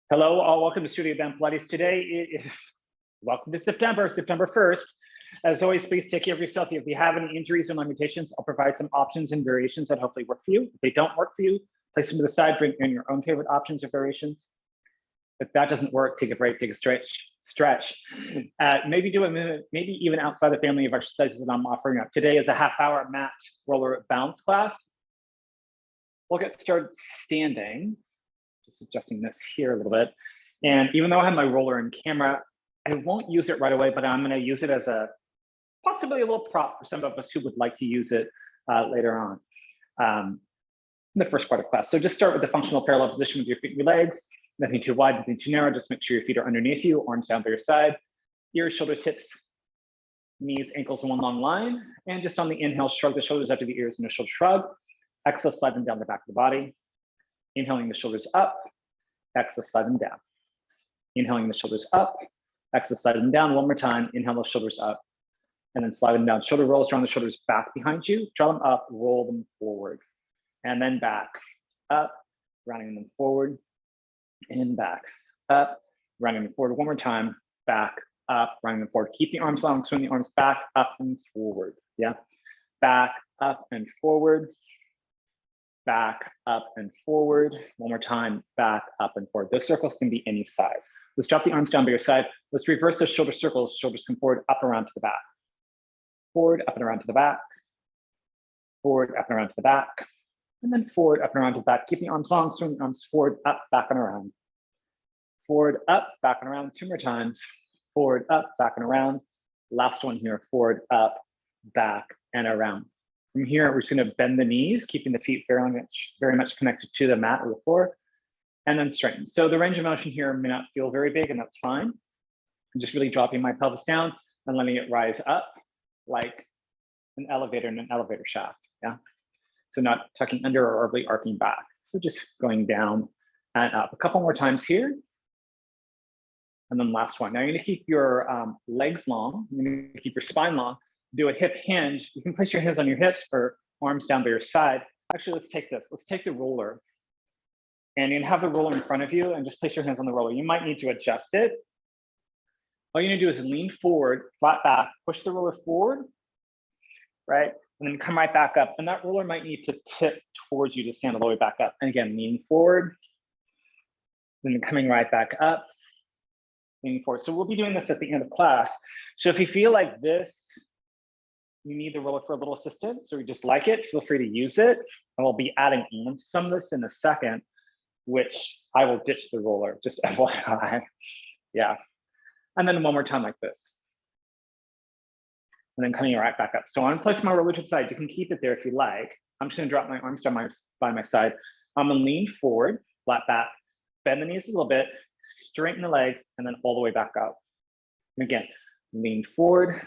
Hello, all. Welcome to Studio Band Pilates. Today it is welcome to September 1st. As always, please take care of yourself. If you have any injuries or limitations, I'll provide some options and variations that hopefully work for you. If they don't work for you, place them to the side, bring in your own favorite options or variations. If that doesn't work, take a break, take a stretch. Maybe do a minute, maybe even outside the family of exercises that I'm offering up. Today is a half-hour mat roller bounce class. We'll get started standing. Just adjusting this here a little bit. And even though I have my roller in camera, I won't use it right away, but I'm gonna use it as a possibly a little prop for some of us who would like to use it later on in the first part of class. So just start with the functional parallel position with your feet and your legs. Nothing too wide, nothing too narrow. Just make sure your feet are underneath you, arms down by your side, ears, shoulders, hips, knees, ankles in one long line. And just on the inhale, shrug the shoulders up to the ears and a shoulder shrug. Exhale, slide them down the back of the body. Inhaling the shoulders up, exhale, slide them down. Inhaling the shoulders up, exhale, slide them down. One more time, inhale the shoulders up, and then slide them down. Shoulder rolls, draw the shoulders back behind you, draw them up, roll them forward, and then back, up, rounding them forward, and back, up, rounding them forward. One more time, back, up, rounding them forward. Keep the arms long, swing the arms back, up, and forward, yeah? Back, up, and forward. Back, up, and forward. One more time, back, up, and forward. Those circles can be any size. Let's drop the arms down by your side. Let's reverse those shoulder circles. Shoulders come forward, up, around to the back. Forward, up, and around to the back. Forward, up, and around to the back. And then forward, up, and around to the back. Keep the arms long, swing the arms forward, up, back, and around. Forward, up, back, and around. Two more times. Forward, up, back, and around. Last one here, forward, up, back, and around. From here, we're just going to bend the knees, keeping the feet very much connected to the mat or the floor, and then straighten. So the range of motion here may not feel very big, and that's fine. I'm just really dropping my pelvis down and letting it rise up like an elevator in an elevator shaft. Yeah. So not tucking under or overly arcing back. So just going down and up. A couple more times here. And then last one. Now you're going to keep your legs long. You're going to keep your spine long. Do a hip hinge. You can place your hands on your hips or arms down by your side. Actually, let's take this. Let's take the roller. And you can have the roller in front of you and just place your hands on the roller. You might need to adjust it. All you're gonna do is lean forward, flat back, push the roller forward, right? And then come right back up. And that roller might need to tip towards you to stand all the way back up. And again, lean forward, and then coming right back up, leaning forward. So we'll be doing this at the end of class. So if you feel like this, you need the roller for a little assistance, or you just like it, feel free to use it. And we'll be adding on to some of this in a second, which I will ditch the roller, just FYI. Yeah. And then one more time like this. And then coming right back up. So I'm gonna place my roller to the side. You can keep it there if you like. I'm just gonna drop my arms down by my side. I'm gonna lean forward, flat back, bend the knees a little bit, straighten the legs, and then all the way back up. And again, lean forward,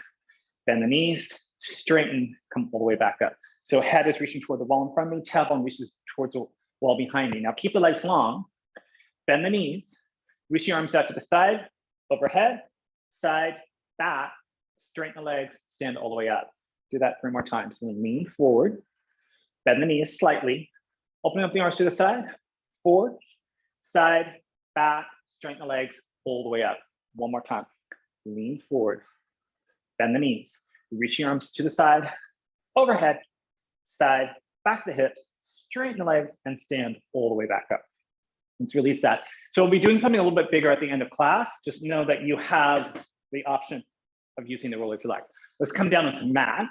bend the knees, straighten, come all the way back up. So head is reaching toward the wall in front of me, tailbone reaches towards the wall behind me. Now keep the legs long, bend the knees, reach your arms out to the side, overhead, side, back, straighten the legs, stand all the way up. Do that 3 more times. So lean forward, bend the knees slightly, open up the arms to the side, forward, side, back, straighten the legs, all the way up. One more time. Lean forward, bend the knees, reach your arms to the side, overhead, side, back the hips, straighten the legs, and stand all the way back up. Let's release that. So we'll be doing something a little bit bigger at the end of class. Just know that you have the option of using the roller if you like. Let's come down onto the mat.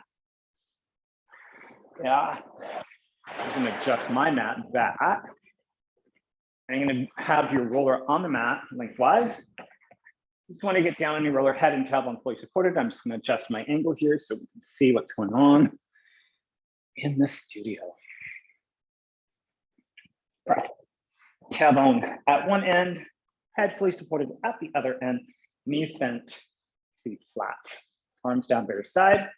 Yeah. I'm just gonna adjust my mat back. I'm gonna have your roller on the mat lengthwise. Just want to get down on your roller, head and tailbone fully supported. I'm just going to adjust my angle here so we can see what's going on in the studio. Right. Tailbone at one end, head fully supported at the other end, knees bent, feet flat, arms down by your side.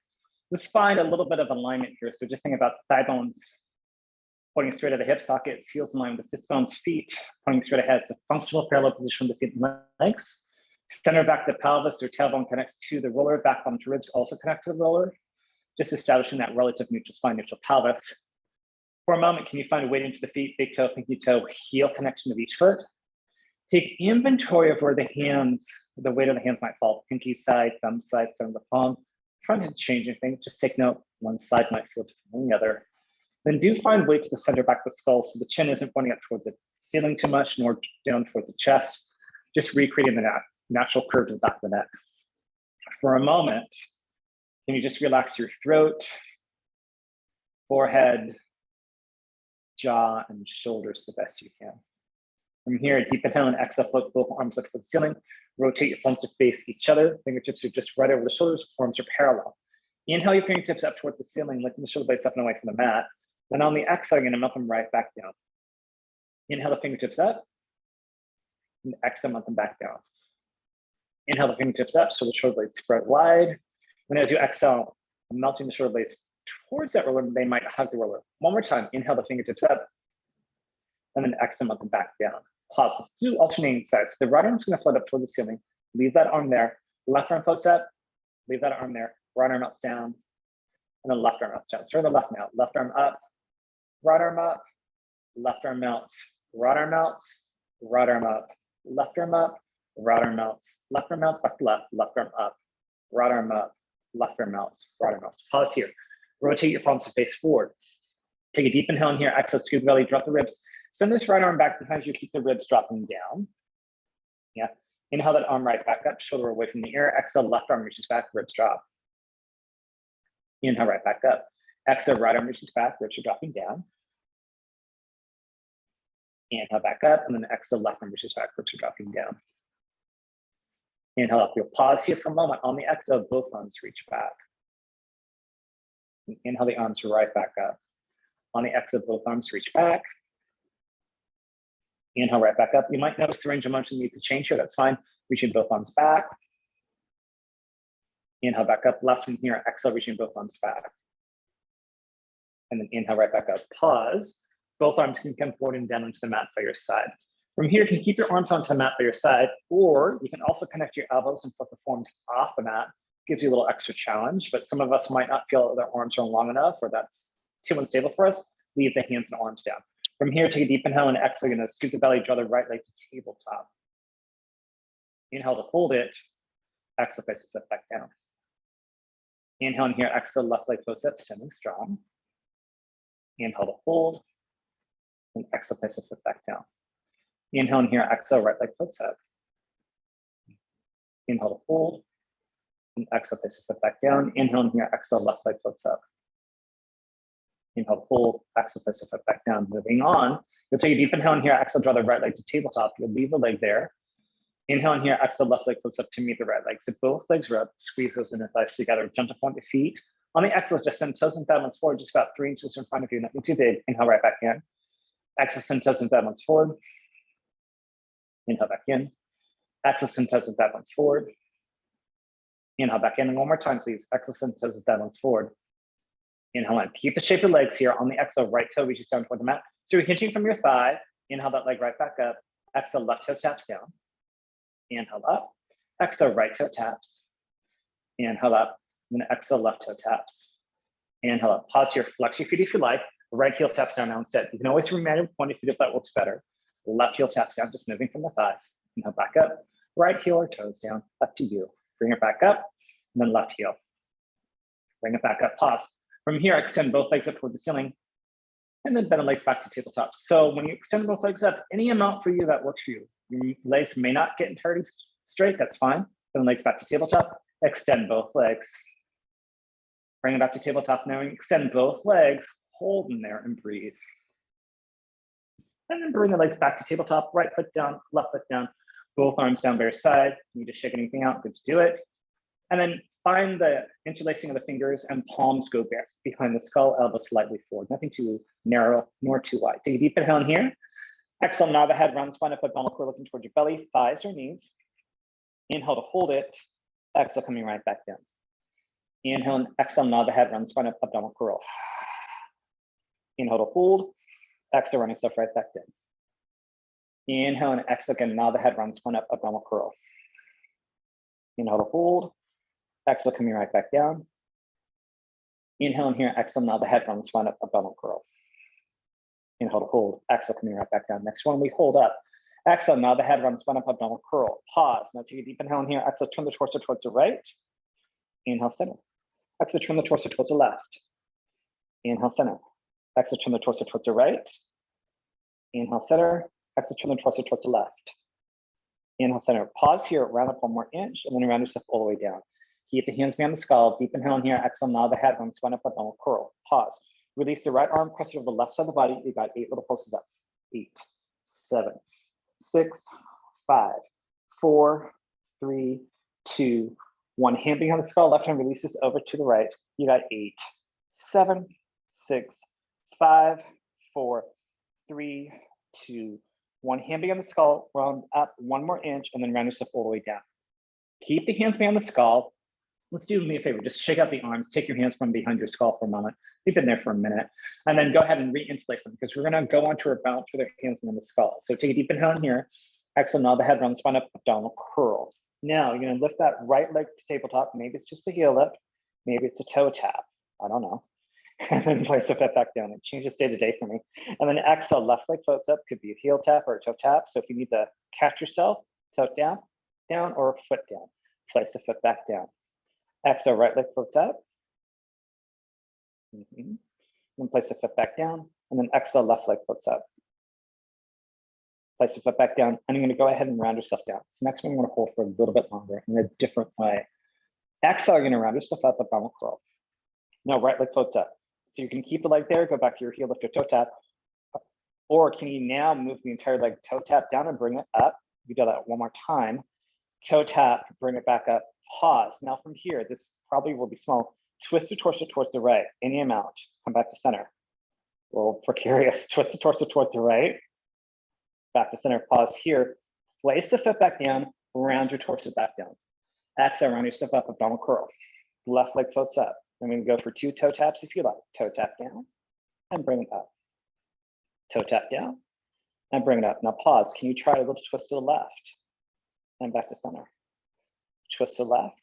Let's find a little bit of alignment here. So just think about thigh bones pointing straight at the hip sockets, heels in line with the sit bones, feet pointing straight ahead. It's a functional parallel position with the feet and legs. Center back the pelvis or tailbone connects to the roller, back bottom to ribs also connect to the roller. Just establishing that relative neutral spine, neutral pelvis. For a moment, can you find a weight into the feet, big toe, pinky toe, heel connection of each foot? Take inventory of where the weight of the hands might fall, pinky side, thumb side, center of the palm. Trying to change anything, just take note, one side might feel different than the other. Then do find weight to the center back of the skull so the chin isn't pointing up towards the ceiling too much, nor down towards the chest, just recreating the natural curve to the back of the neck. For a moment, can you just relax your throat, forehead, jaw, and shoulders the best you can. From here, deep inhale and exhale, float both arms up to the ceiling. Rotate your palms to face each other. Fingertips are just right over the shoulders, arms are parallel. Inhale your fingertips up towards the ceiling, lifting the shoulder blades up and away from the mat. Then on the exhale, you're gonna melt them right back down. Inhale the fingertips up, and exhale, melt them back down. Inhale the fingertips up, so the shoulder blades spread wide. And as you exhale, melting the shoulder blades towards that roller, they might hug the roller. One more time, inhale the fingertips up, and then exhale, melt them back down. Pause, let's do alternating sides. The right arm's gonna float up towards the ceiling. Leave that arm there. Left arm floats up, leave that arm there. Right arm melts down, and then left arm melts down. Start the left now. Left arm up, right arm up, left arm melts, right arm melts, right arm up, left arm up, right arm melts, left arm melts, back to left, left arm up, right arm up, left arm melts, right arm melts. Pause here. Rotate your palms to face forward. Take a deep inhale in here, exhale, scoop the belly, drop the ribs. Send this right arm back behind you, keep the ribs dropping down. Yeah, inhale that arm right back up, shoulder away from the ear. Exhale, left arm reaches back, ribs drop. Inhale right back up. Exhale, right arm reaches back, ribs are dropping down. Inhale back up, and then exhale, left arm reaches back, ribs are dropping down. Inhale up, you'll pause here for a moment. On the exhale, both arms reach back. Inhale the arms right back up. On the exhale, both arms reach back. Inhale right back up. You might notice the range of motion needs to change here. That's fine. Reaching both arms back. Inhale back up. Last one here. Exhale, reaching both arms back. And then inhale right back up. Pause. Both arms can come forward and down onto the mat by your side. From here, you can keep your arms onto the mat by your side, or you can also connect your elbows and flip the forearms off the mat. Gives you a little extra challenge, but some of us might not feel their arms are long enough, or that's too unstable for us. Leave the hands and arms down. From here, take a deep inhale and exhale. You're gonna scoop the belly, draw the right leg to tabletop. Inhale to hold it. Exhale, place the foot back down. Inhale in here, exhale, left leg floats up, standing strong. Inhale to hold. And exhale, place the foot back down. Inhale in here, exhale, right leg floats up. Inhale to hold. And exhale, place the foot back down. Inhale in here, exhale, left leg floats up. Inhale, hold, exhale, place the foot back down. Moving on, you'll take a deep inhale in here, exhale, draw the right leg to tabletop. You'll leave the leg there. Inhale in here, exhale, left leg floats up to meet the right leg. So both legs are up, squeeze those inner thighs together, jump to point the feet. On the exhale, just send toes and thigh bones forward, just about 3 inches in front of you, nothing too big. Inhale right back in. Exhale, send toes and thigh bones forward. Inhale back in. Exhale, send toes and thigh bones forward. Inhale back in, and one more time, please. Exhale, send toes and thigh bones forward. Inhale in. Keep the shape of the legs here. On the exhale, right toe reaches down toward the mat. So you're hinging from your thigh. Inhale that leg right back up. Exhale, left toe taps down. Inhale up. Exhale, right toe taps. Inhale up. And then exhale, left toe taps. Inhale up. Pause here. Flex your feet if you like. Right heel taps down now instead. You can always remain pointed feet if that works better. Left heel taps down, just moving from the thighs. Inhale back up. Right heel or toes down. Up to you. Bring it back up. And then left heel. Bring it back up. Pause. From here, extend both legs up toward the ceiling, and then bend the legs back to tabletop. So when you extend both legs up, any amount for you that works for you. Your legs may not get entirely straight, that's fine. Bend the legs back to tabletop, extend both legs. Bring it back to tabletop now, and extend both legs, hold in there and breathe. And then bring the legs back to tabletop, right foot down, left foot down, both arms down by your side. You need to shake anything out, good to do it. And then find the interlacing of the fingers and palms go back behind the skull, elbows slightly forward. Nothing too narrow nor too wide. Take a deep inhale in here. Exhale, nod the head, round spine up, abdominal curl looking towards your belly, thighs or knees. Inhale to hold it. Exhale, coming right back down. Inhale and exhale, nod the head, round spine up, abdominal curl. Inhale to hold. Exhale, running stuff right back down. Inhale and exhale again, nod the head, round spine up, abdominal curl. Inhale to hold. Exhale, coming right back down. Inhale in here, exhale, nod the head, round spine up, abdominal curl. Inhale to hold. Exhale, coming right back down. Next one, we hold up. Exhale, nod the head, run spine up, abdominal curl. Pause. Now take a deep inhale in here. Exhale, turn the torso towards the right. Inhale, center. Exhale, turn the torso towards the left. Inhale, center. Exhale, turn the torso towards the right. Inhale, center. Exhale, turn the torso towards the left. Inhale, center. Pause here, round up 1 more inch, and then round yourself all the way down. Keep the hands behind the skull. Deep inhale in here. Exhale, nod the head, run spine up, abdominal curl. Pause. Release the right arm, press it over the left side of the body. You got 8 little pulses up. 8, 7, 6, 5, 4, 3, 2, 1. Hand behind the skull, left hand releases over to the right. You got 8, 7, 6, 5, 4, 3, 2, 1. Hand behind the skull, round up 1 more inch, and then round yourself all the way down. Keep the hands behind the skull. Let's do me a favor, just shake out the arms, take your hands from behind your skull for a moment, leave them there for a minute, and then go ahead and re-interlace them because we're gonna go onto our balance with our hands behind the skull. So take a deep inhale in here, exhale, nod the head, run the spine up, abdominal curl. Now you're gonna lift that right leg to tabletop, maybe it's just a heel lift, maybe it's a toe tap, I don't know. And then place the foot back down. It changes day to day for me. And then exhale, left leg floats up, could be a heel tap or a toe tap. So if you need to catch yourself, toe down, down, or foot down, place the foot back down. Exhale, right leg floats up. Then place the foot back down. And then exhale, left leg floats up. Place the foot back down. And you're gonna go ahead and round yourself down. So next one, I'm gonna hold for a little bit longer in a different way. Exhale, you're gonna round yourself up, abdominal curl. Now right leg floats up. So you can keep the leg there, go back to your heel lift or toe tap. Or can you now move the entire leg toe tap down and bring it up? You do that 1 more time. Toe tap, bring it back up, pause. Now from here, this probably will be small. Twist the torso towards the right, any amount, come back to center. A little precarious, twist the torso towards the right, back to center, pause here. Place the foot back down, round your torso back down. Exhale, round yourself up, abdominal curl. Left leg floats up. I'm gonna go for 2 toe taps if you like. Toe tap down and bring it up. Toe tap down and bring it up. Now pause. Can you try a little twist to the left and back to center? Twist to the left,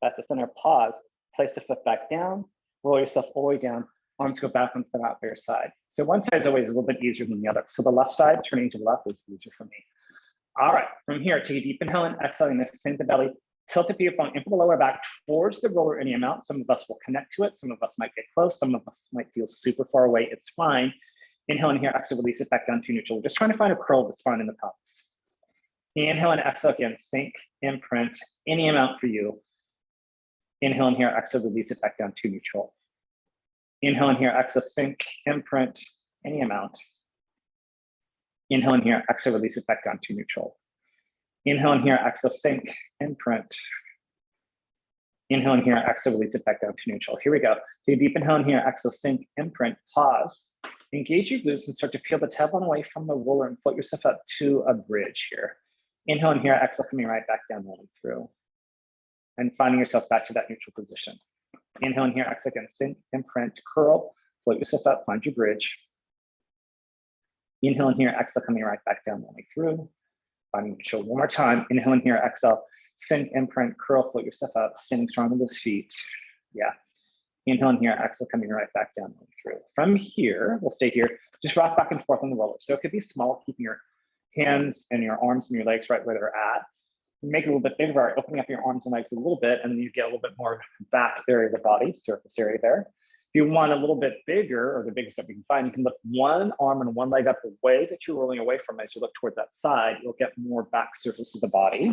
back to center, pause. Place the foot back down, roll yourself all the way down. Arms go back and front out by your side. So one side is always a little bit easier than the other. So the left side, turning to the left is easier for me. All right, from here, take a deep inhale and exhale and extend the belly. Tilt the feet bone in from the lower back towards the roller any amount. Some of us will connect to it. Some of us might get close. Some of us might feel super far away. It's fine. Inhale in here, exhale, release it back down to neutral. We're just trying to find a curl of the spine in the pelvis. Inhale and exhale again, sink, imprint, any amount for you. Inhale in here, exhale, release it back down to neutral. Inhale in here, exhale, sink, imprint, any amount. Inhale in here, exhale, release it back down to neutral. Inhale in here, exhale, sink, imprint. Inhale in here, exhale, release it back down to neutral. Here we go. Take a deep inhale in here, exhale, sink, imprint, pause. Engage your glutes and start to peel the tailbone away from the roller and float yourself up to a bridge here. Inhale in here, exhale, coming right back down, rolling through. And finding yourself back to that neutral position. Inhale in here, exhale again, sink, imprint, curl, float yourself up, find your bridge. Inhale in here, exhale, coming right back down, rolling through. Finding neutral one more time. Inhale in here, exhale, sink, imprint, curl, float yourself up, standing strong on those feet. Yeah. Inhale in here, exhale, coming right back down, rolling through. From here, we'll stay here, just rock back and forth on the roller. So it could be small, keeping your hands and your arms and your legs right where they're at. Make it a little bit bigger by opening up your arms and legs a little bit, and then you get a little bit more back area of the body, surface area there. If you want a little bit bigger, or the biggest that we can find, you can lift one arm and one leg up the way that you're rolling away from as you look towards that side. You'll get more back surface of the body.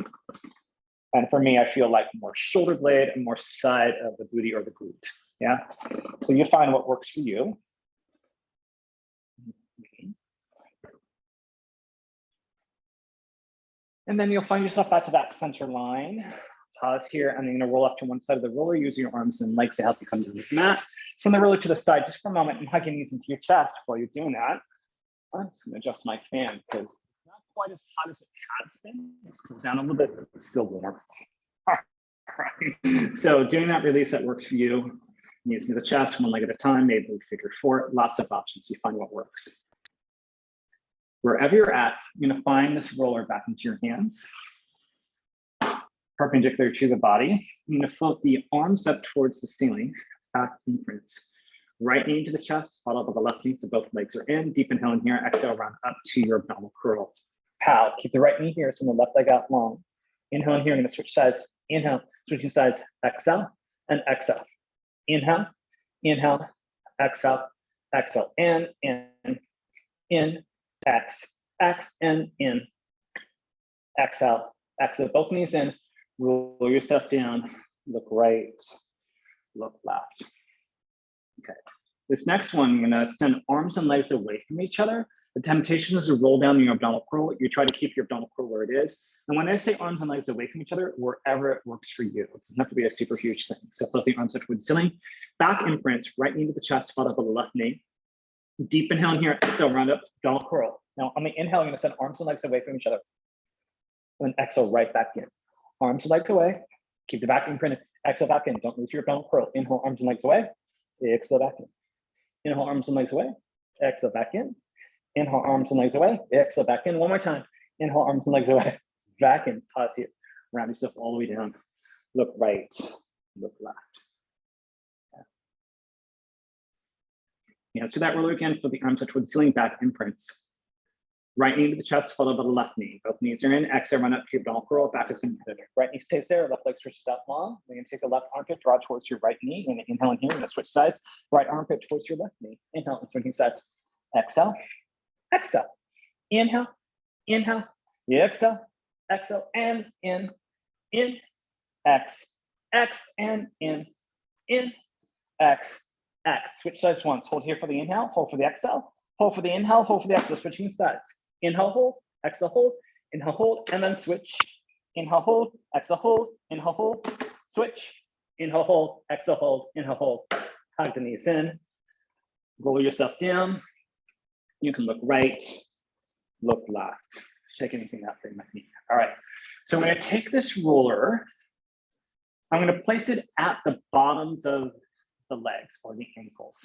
And for me, I feel like more shoulder blade and more side of the booty or the glute. Yeah. So you find what works for you. And then you'll find yourself back to that center line. Pause here, and then you're gonna roll up to one side of the roller, using your arms and legs to help you come to the mat. Send the roller to the side just for a moment and hug your knees into your chest while you're doing that. I'm just gonna adjust my fan because it's not quite as hot as it has been. Let's cool down a little bit, but it's still warm. All right. So doing that release that works for you, knees to the chest, one leg at a time, maybe figure 4, lots of options. You find what works. Wherever you're at, you're gonna find this roller back into your hands, perpendicular to the body. You're gonna float the arms up towards the ceiling, back in front. Right knee into the chest, followed by the left knee, so both legs are in. Deep inhale in here, exhale, round up to your abdominal curl. Pow. Keep the right knee here, send the left leg out long. Inhale in here, I'm gonna switch sides. Inhale, switching sides, exhale and exhale. Inhale, inhale, exhale, exhale, in, X, and in, exhale, exhale, both knees in, roll yourself down, look right, look left. Okay, this next one, I'm gonna send arms and legs away from each other. The temptation is to roll down your abdominal curl. You try to keep your abdominal curl where it is. And when I say arms and legs away from each other, wherever it works for you, it doesn't have to be a super huge thing. So float the arms up towards the ceiling, back imprints, right knee to the chest, followed by the left knee. Deep inhale in here, exhale, round up, abdominal curl. Now on the inhale, I'm gonna send arms and legs away from each other. And then exhale right back in. Arms and legs away, keep the back imprinted, exhale back in. Don't lose your abdominal curl. Inhale, arms and legs away, exhale back in. Inhale, arms and legs away, exhale back in. Inhale, arms and legs away, exhale back in. One more time. Inhale, arms and legs away, back in. Pause here. Round yourself all the way down. Look right, look left. Yeah, let's do that roller again. Flip the arms up towards the ceiling, back imprints. Right knee to the chest, followed by the left knee. Both knees are in. Exhale, run up to your abdominal curl, back to center. Right knee stays there, left leg stretches out long. Then you take the left armpit, draw towards your right knee. And inhale in here, you're gonna switch sides. Right armpit towards your left knee. Inhale and switching sides. Exhale, exhale. Inhale, inhale. Exhale, exhale, and in, X, and in, X, X. Switch sides once. Hold here for the inhale, hold for the exhale, hold for the inhale, hold for the exhale, switching sides. Inhale, hold, exhale, hold, and then switch. Inhale, hold, exhale, hold, inhale, hold, switch. Inhale, hold, exhale, hold, inhale, hold. Hug the knees in, roll yourself down. You can look right, look left. Shake anything out very much. All right, so I'm gonna take this roller, I'm gonna place it at the bottoms of the legs or the ankles.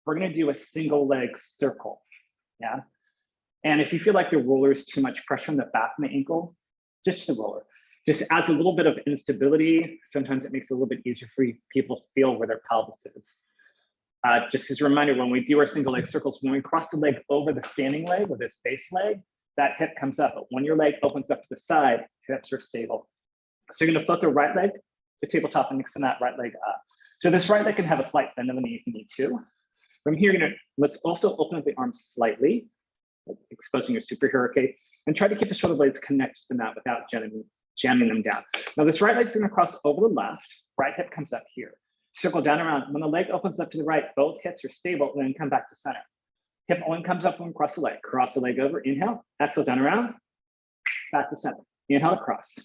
We're gonna do a single leg circle, yeah? And if you feel like the roller is too much pressure on the back of the ankle, just the roller. Just adds a little bit of instability. Sometimes it makes it a little bit easier for people to feel where their pelvis is. Just as a reminder, when we do our single leg circles, when we cross the leg over the standing leg or this base leg, that hip comes up. But when your leg opens up to the side, hips are stable. So you're gonna float the right leg to tabletop and extend that right leg up. So this right leg can have a slight bend in the knee if you need to. From here, let's also open up the arms slightly, like exposing your superhero cape, and try to keep the shoulder blades connected to the mat without jamming them down. Now this right leg's gonna cross over the left, right hip comes up here. Circle down around. When the leg opens up to the right, both hips are stable, and then come back to center. Hip only comes up when we cross the leg over, inhale, exhale down around, back to center. Inhale across,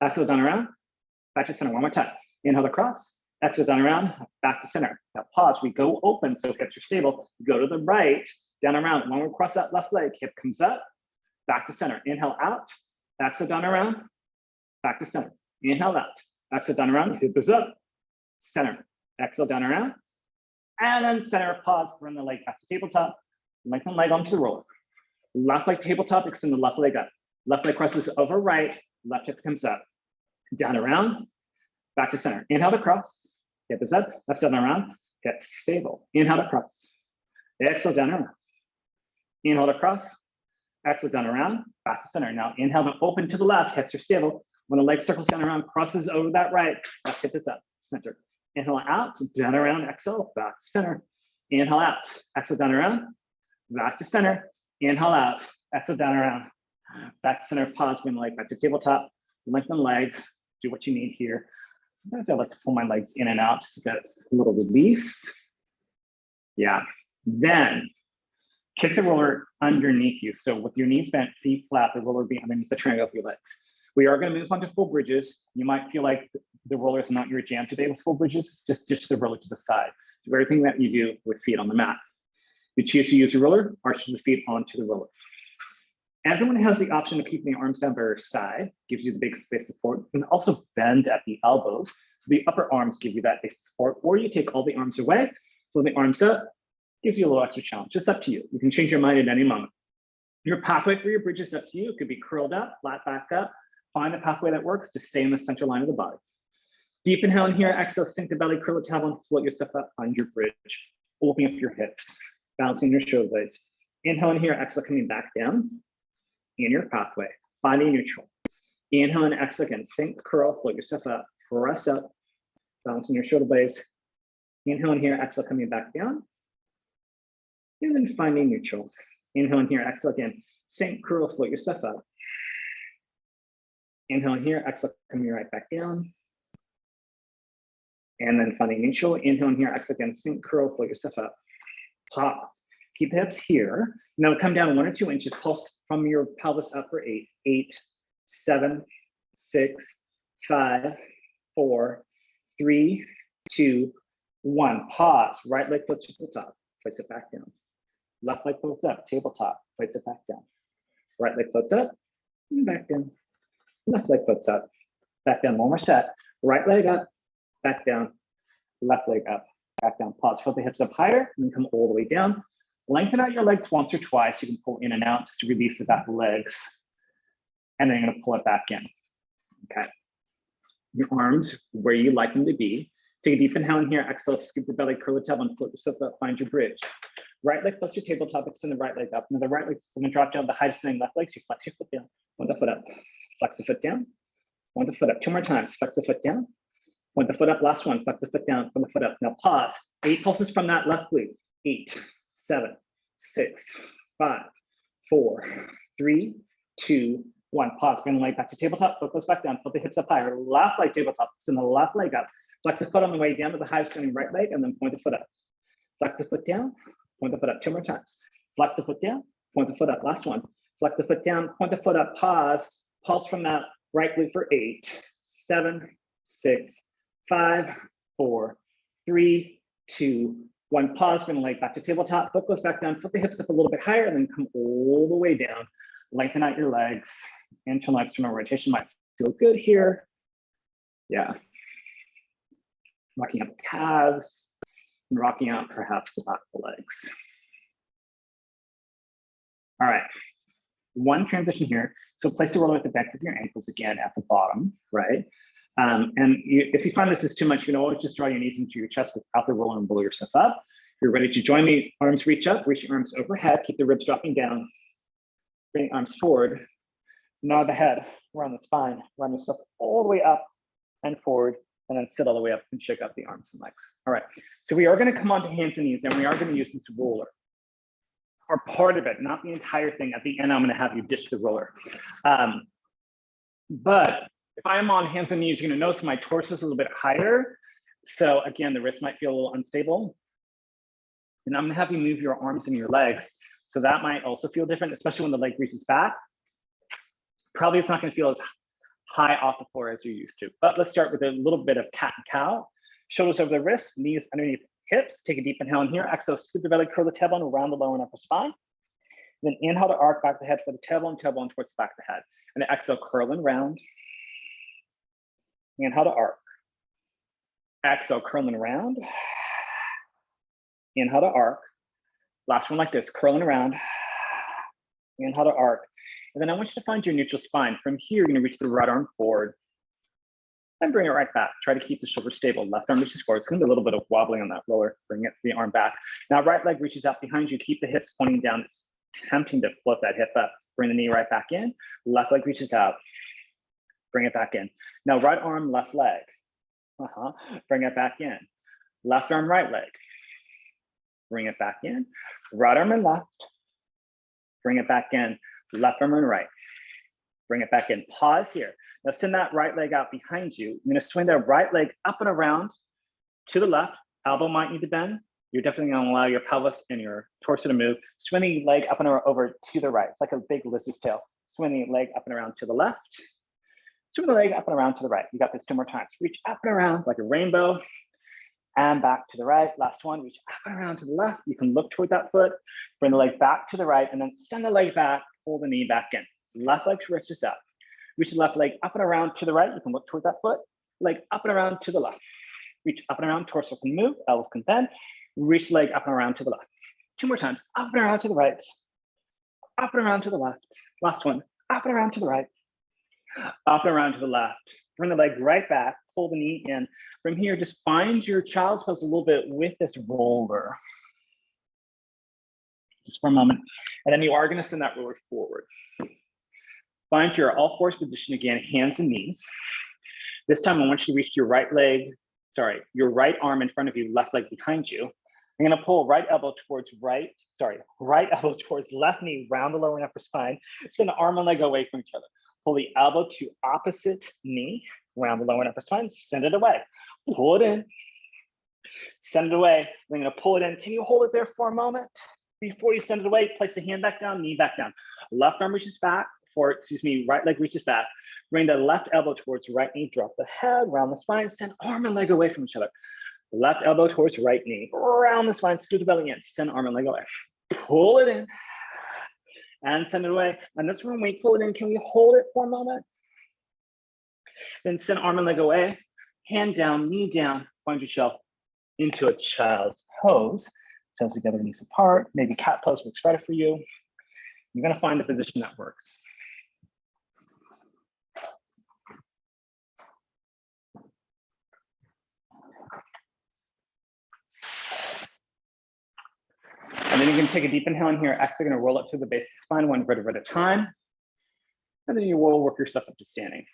exhale down around, back to center. One more time. Inhale across, exhale down around, back to center. Now pause, we go open so hips are stable. Go to the right, down around. When we cross that left leg, hip comes up, back to center. Inhale out, exhale down around, back to center. Inhale out, exhale down around, hip is up, center. Exhale down around, and then center, pause, bring the leg back to tabletop, lengthen leg onto the roller. Left leg tabletop, extend the left leg up. Left leg crosses over right, left hip comes up. Down around, back to center. Inhale to cross, hip is up, left down around, hip stable. Inhale to cross, exhale down around. Inhale to cross, exhale down around, back to center. Now inhale to open to the left, hips are stable. When the leg circles down around, crosses over that right, left hip is up, center. Inhale out, down around, exhale, back to center. Inhale out, exhale down around, back to center. Inhale out, exhale down around, back to center, pause, bring the leg back to tabletop, lengthen legs, do what you need here. Sometimes I like to pull my legs in and out just to get a little release. Yeah, then kick the roller underneath you. So with your knees bent, feet flat, the roller will be underneath the triangle of your legs. We are gonna move on to full bridges. You might feel like the roller is not your jam today with full bridges, just ditch the roller to the side. Do everything that you do with feet on the mat. You choose to use your roller, arch the feet onto the roller. Everyone has the option of keeping the arms down by your side, gives you the big space support. You can also bend at the elbows. So the upper arms give you that base support, or you take all the arms away, pull the arms up, gives you a little extra challenge. Just up to you. You can change your mind at any moment. Your pathway for your bridge is up to you. It could be curled up, flat back up. Find a pathway that works. Just stay in the center line of the body. Deep inhale in here, exhale, sink the belly, curl the tailbone, float yourself up, find your bridge. Opening up your hips, balancing your shoulder blades. Inhale in here, exhale, coming back down. in your pathway, finding neutral. Inhale and exhale again, sink, curl, float yourself up, press up, balancing your shoulder blades. Inhale in here, exhale, coming back down. And then finding neutral. Inhale in here, exhale again, sink, curl, float yourself up. Inhale in here, exhale, coming right back down. And then finding neutral. Inhale in here, exhale again, sink, curl, float yourself up. Pause. Keep the hips here. Now come down 1 or 2 inches, pulse from your pelvis up for 8, 8, 7, 6, 5, 4, 3, 2, 1. Pause. Right leg floats to the top. Place it back down. Left leg floats up. Tabletop. Place it back down. Right leg floats up. And back down. Left leg floats up. Back down. One more set. Right leg up. Back down. Left leg up. Back down. Pause. Float the hips up higher. And then come all the way down. Lengthen out your legs once or twice. You can pull in and out just to release the back legs. And then you're going to pull it back in. Okay. Your arms where you like them to be. Take a deep inhale in here. Exhale, scoop the belly, curl the tailbone, float yourself up, find your bridge. Right leg plus your tabletop, extend the right leg up. And then the right leg's going to drop down the highest thing. Left leg, so you flex your foot down. Point the foot up. Flex the foot down. Point the foot up. 2 more times. Flex the foot down. Point the foot up. Last one. Flex the foot down. Point the foot up. Now pause. 8 pulses from that left glute. 8, 7, 6, 5, 4, 3, 2, 1. Pause. Bring the leg back to tabletop. Foot goes back down. Put the hips up higher. Left leg tabletop. Send the left leg up. Flex the foot on the way down to the highest standing right leg, and then point the foot up. Flex the foot down. Point the foot up 2 more times. Flex the foot down. Point the foot up. Last one. Flex the foot down. Point the foot up. Pause. Pulse from that right glute for 8, 7, 6, 5, 4, 3, 2, 1. Pause. Bring the leg back to tabletop. Foot goes back down. Put the hips up a little bit higher, and then come all the way down. Lengthen out your legs. Internal external rotation might feel good here. Yeah. Rocking out the calves, and rocking out perhaps the back of the legs. All right, one transition here. So place the roller at the back of your ankles again at the bottom, right? If you find this is too much, you can always just draw your knees into your chest without the roller and blow yourself up. If you're ready to join me, arms reach up, reach your arms overhead, keep the ribs dropping down, bring arms forward, nod the head, around the spine, run yourself all the way up and forward, and then sit all the way up and shake up the arms and legs. All right, so we are going to come onto hands and knees, and we are going to use this roller, or part of it, not the entire thing. At the end, I'm going to have you ditch the roller. But if I am on hands and knees, you're going to notice my torso is a little bit higher. So again, the wrist might feel a little unstable. And I'm going to have you move your arms and your legs. So that might also feel different, especially when the leg reaches back. Probably it's not going to feel as high off the floor as you're used to. But let's start with a little bit of cat and cow. Shoulders over the wrists, knees underneath hips. Take a deep inhale in here. Exhale, scoop the belly, curl the tailbone around the lower and upper spine. Then inhale to arc back the head for the tailbone, tailbone towards the back of the head. And exhale, curl and round. Inhale to arc. Exhale, curl and round. Inhale to arc. Last one like this, curling around. Inhale to arc. And then I want you to find your neutral spine. From here, you're going to reach the right arm forward and bring it right back. Try to keep the shoulder stable. Left arm reaches forward. It's going to be a little bit of wobbling on that roller. Bring it, the arm back. Now, right leg reaches out behind you. Keep the hips pointing down. It's tempting to float that hip up. Bring the knee right back in. Left leg reaches out. Bring it back in. Now, right arm, left leg. Bring it back in. Left arm, right leg. Bring it back in. Right arm and left. Bring it back in. Left arm and right. Bring it back in. Pause here. Now send that right leg out behind you. You're going to swing that right leg up and around to the left. Elbow might need to bend. You're definitely going to allow your pelvis and your torso to move. Swing the leg up and over to the right. It's like a big lizard's tail. Swing the leg up and around to the left. Swing the leg up and around to the right. You got this 2 more times. Reach up and around like a rainbow. And back to the right. Last one, reach up and around to the left. You can look toward that foot, bring the leg back to the right, and then send the leg back, pull the knee back in. Left leg reaches up. Reach the left leg up and around to the right. You can look toward that foot, leg up and around to the left. Reach up and around, torso can move, elbows can bend. Reach the leg up and around to the left. 2 more times, up and around to the right, up and around to the left. Last one, up and around to the right, up and around to the left. Bring the leg right back, pull the knee in. From here, just find your child's pose a little bit with this roller. Just for a moment. And then you are going to send that roller forward. Find your all fours position again, hands and knees. This time I want you to reach your right leg, your right arm in front of you, left leg behind you. I'm gonna pull right elbow towards right elbow towards left knee, round the lower and upper spine. Send the arm and leg away from each other. Pull the elbow to opposite knee, round the lower and upper spine, send it away. Pull it in, send it away. I'm gonna pull it in. Can you hold it there for a moment? Before you send it away, place the hand back down, knee back down. Left arm reaches back, right leg reaches back. Bring the left elbow towards right knee, drop the head, round the spine, send arm and leg away from each other. Left elbow towards right knee, round the spine, scoot the belly in, send arm and leg away. Pull it in and send it away. And this one, when we pull it in, can we hold it for a moment? Then send arm and leg away, hand down, knee down, find yourself into a child's pose. Toes together, knees apart, maybe cat pose works better for you. You're gonna find a position that works. And then you can take a deep inhale in here. Actually gonna roll up to the base of the spine, one vertebra at a time. And then you will work yourself up to standing.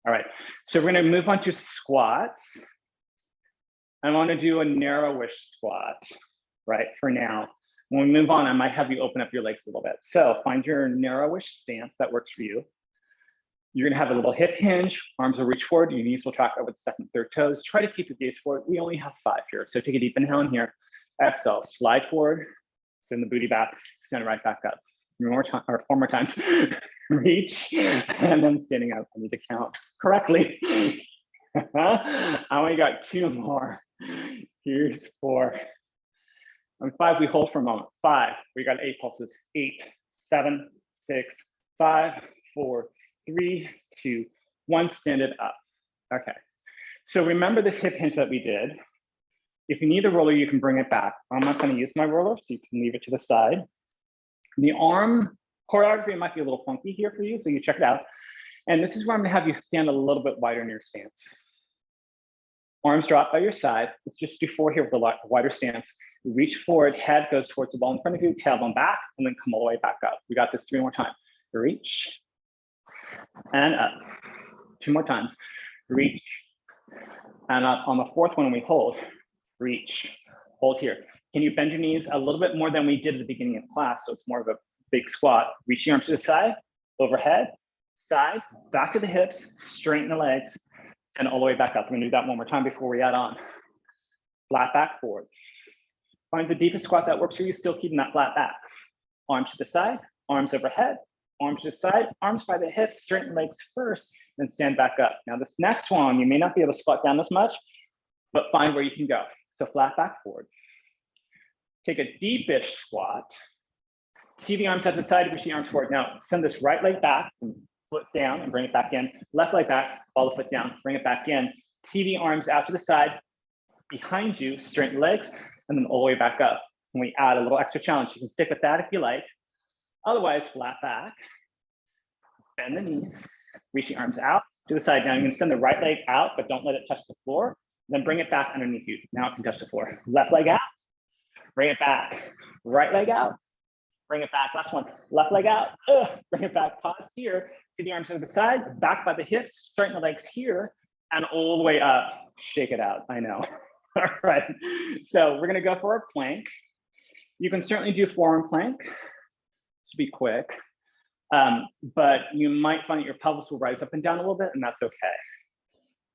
All right, so we're gonna move on to squats. I wanna do a narrowish squat, right, for now. When we move on, I might have you open up your legs a little bit. So find your narrowish stance that works for you. You're gonna have a little hip hinge, arms will reach forward, your knees will track over the second, third toes. Try to keep your gaze forward. We only have 5 here. So take a deep inhale in here. Exhale, slide forward, send the booty back, stand right back up. 4 more times. Reach, and then standing up. I need to count correctly. I only got 2 more. Here's 4. On 5, we hold for a moment. 5, we got 8 pulses. 8, 7, 6, 5, 4, 3, 2, 1, stand it up. Okay, so remember this hip hinge that we did. If you need a roller, you can bring it back. I'm not gonna use my roller, so you can leave it to the side. The arm choreography might be a little funky here for you, so you check it out. And this is where I'm gonna have you stand a little bit wider in your stance. Arms drop by your side. Let's just do 4 here with a wider stance. Reach forward, head goes towards the ball in front of you, tailbone back, and then come all the way back up. We got this 3 more times. Reach, and up. 2 more times. Reach, and up. On the 4th one, we hold. Reach, hold here. Can you bend your knees a little bit more than we did at the beginning of class? So it's more of a big squat. Reach your arms to the side, overhead, side, back to the hips, straighten the legs, and all the way back up. We're gonna do that one more time before we add on. Flat back forward. Find the deepest squat that works for you, still keeping that flat back. Arms to the side, arms overhead, arms to the side, arms by the hips, straighten legs first, then stand back up. Now this next one, you may not be able to squat down as much, but find where you can go. So flat back forward. Take a deepish squat. See the arms at the side, reach the arms forward. Now send this right leg back, foot down and bring it back in. Left leg back, follow the foot down, bring it back in. See the arms out to the side, behind you, straighten legs, and then all the way back up. And we add a little extra challenge. You can stick with that if you like. Otherwise, flat back, bend the knees, reach the arms out to the side. Now you can send the right leg out, but don't let it touch the floor. Then bring it back underneath you. Now it can touch the floor. Left leg out, bring it back. Right leg out, bring it back. Last one, left leg out, bring it back. Pause here, see the arms to the side, back by the hips, straighten the legs here, and all the way up. Shake it out, I know. All right, so we're gonna go for a plank. You can certainly do forearm plank, to be quick, but you might find that your pelvis will rise up and down a little bit, and that's okay.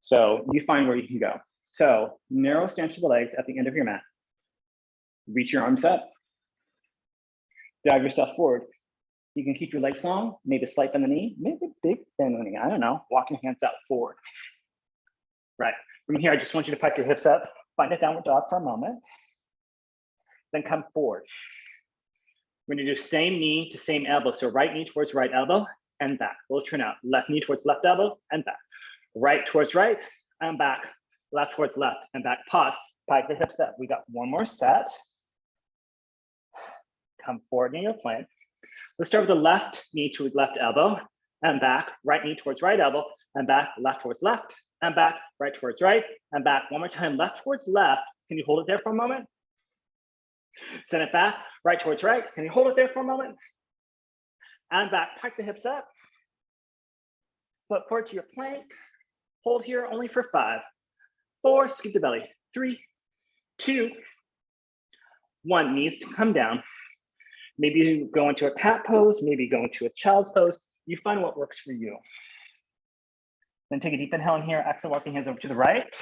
So you find where you can go. So narrow stance to the legs at the end of your mat. Reach your arms up. Dive yourself forward. You can keep your legs long, maybe a slight bend in the knee, maybe a big bend in the knee, I don't know. Walk your hands out forward. Right, from here, I just want you to pipe your hips up, find a downward dog for a moment, then come forward. We're gonna do same knee to same elbow. So right knee towards right elbow and back. We'll turn out. Left knee towards left elbow and back. Right towards right and back. Left towards left and back. Pause, pipe the hips up. We got 1 more set. Come forward in your plank. Let's start with the left knee to left elbow and back. Right knee towards right elbow and back. Left towards left and back. Right towards right and back. 1 more time, left towards left. Can you hold it there for a moment? Send it back, right towards right. Can you hold it there for a moment? And back, pipe the hips up. Foot forward to your plank. Hold here only for 5, 4, scoop the belly. 3, 2, 1. Knees to come down. Maybe you go into a cat pose, maybe go into a child's pose. You find what works for you. Then take a deep inhale in here. Exhale, walking hands over to the right.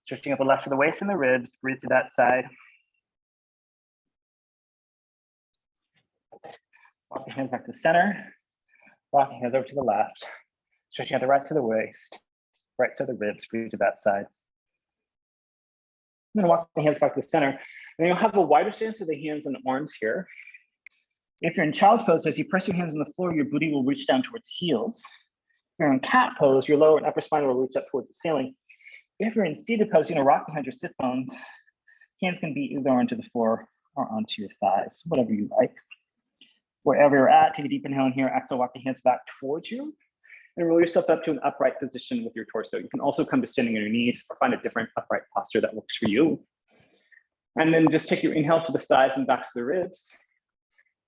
Stretching up the left of the waist and the ribs. Breathe to that side. Walking hands back to the center. Walking hands over to the left. Stretching out the right side of the waist. Right side of the ribs. Breathe to that side. I'm gonna walk the hands back to the center. And you'll have a wider stance of the hands and the arms here. If you're in child's pose, as you press your hands on the floor, your booty will reach down towards the heels. If you're in cat pose, your lower and upper spine will reach up towards the ceiling. If you're in seated pose, you're gonna rock behind your sit bones. Hands can be either onto the floor or onto your thighs, whatever you like. Wherever you're at, take a deep inhale in here. Exhale, walk the hands back towards you. And roll yourself up to an upright position with your torso. You can also come to standing on your knees or find a different upright posture that works for you. And then just take your inhale to the sides and back to the ribs.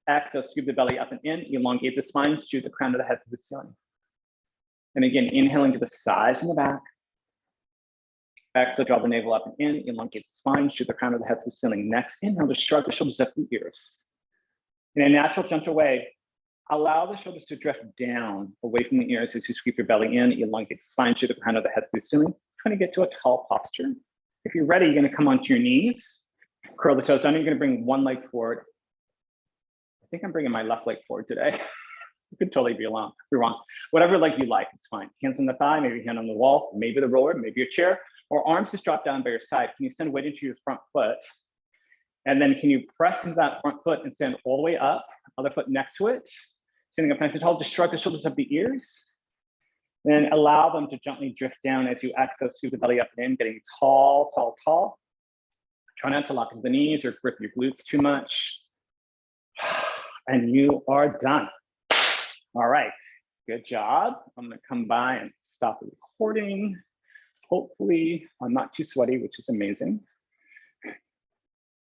Exhale, scoop the belly up and in, elongate the spine, shoot the crown of the head to the ceiling. And again, inhaling to the sides and the back. Exhale, draw the navel up and in, elongate the spine, shoot the crown of the head to the ceiling. Next, inhale to shrug the shoulders up to the ears. In a natural, gentle way, allow the shoulders to drift down away from the ears as you sweep your belly in, elongate the spine, shoot the crown of the head to the ceiling. Trying to get to a tall posture. If you're ready, you're gonna come onto your knees, curl the toes down, you're gonna bring one leg forward. I think I'm bringing my left leg forward today. You could totally be wrong. Whatever leg you like, it's fine. Hands on the thigh, maybe hand on the wall, maybe the roller, maybe your chair, or arms just drop down by your side. Can you send weight into your front foot? And then can you press into that front foot and stand all the way up, other foot next to it? Standing up nice and tall, just shrug the shoulders up the ears. Then allow them to gently drift down as you exhale, scoop the belly up and in, getting tall, tall, tall. Try not to lock into the knees or grip your glutes too much. And you are done. All right, good job. I'm gonna come by and stop the recording. Hopefully I'm not too sweaty, which is amazing.